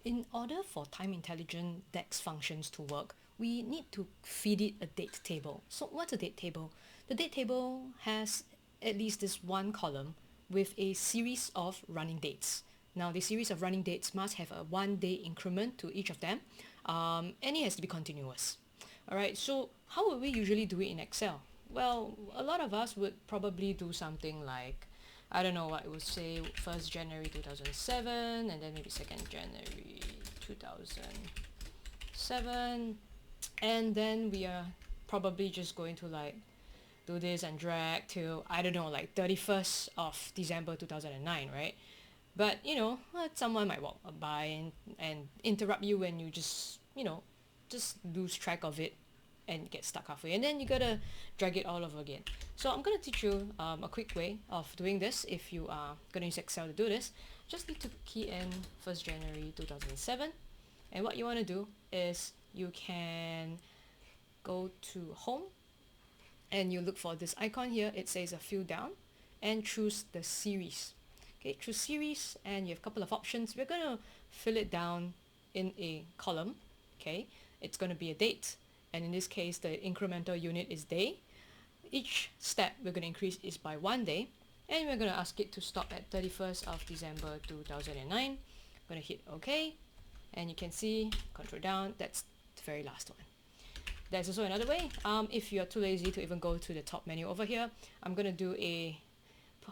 In order for time-intelligent DAX functions to work, we need to feed it a date table. So what's a date table? The date table has at least this one column with a series of running dates. Now, the series of running dates must have a 1-day increment to each of them, and it has to be continuous. Alright, so how would we usually do it in Excel? Well, a lot of us would probably do something like, I don't know what it would say, 1st January 2007, and then maybe 2nd January 2007, and then we are probably just going to like do this and drag till, I don't know, like 31st of December 2009, right? But someone might walk by and interrupt you when you just just lose track of it and get stuck halfway, and then you gotta drag it all over again. So I'm gonna teach you a quick way of doing this. If you are gonna use Excel to do this, just need to key in 1st January 2007, and what you want to do is you can go to home and you look for this icon here. It says a fill down and choose the series. Okay, choose series, and you have a couple of options. We're gonna fill it down in a column. Okay, it's going to be a date, and in this case the incremental unit is day. Each step we're going to increase is by 1 day, and we're going to ask it to stop at 31st of December 2009. I'm going to hit OK, and you can see control down, that's the very last one. There's also another way. If you're too lazy to even go to the top menu over here, I'm going to do a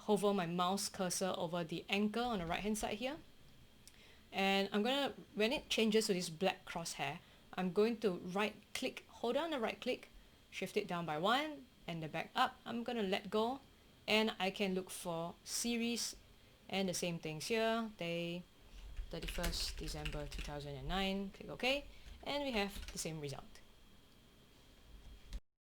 hover my mouse cursor over the anchor on the right hand side here, and I'm gonna, when it changes to this black crosshair, I'm going to right click, hold down the right click, shift it down by 1, and then back up. I'm gonna let go, and I can look for series, and the same things here, day 31st December 2009, click OK, and we have the same result.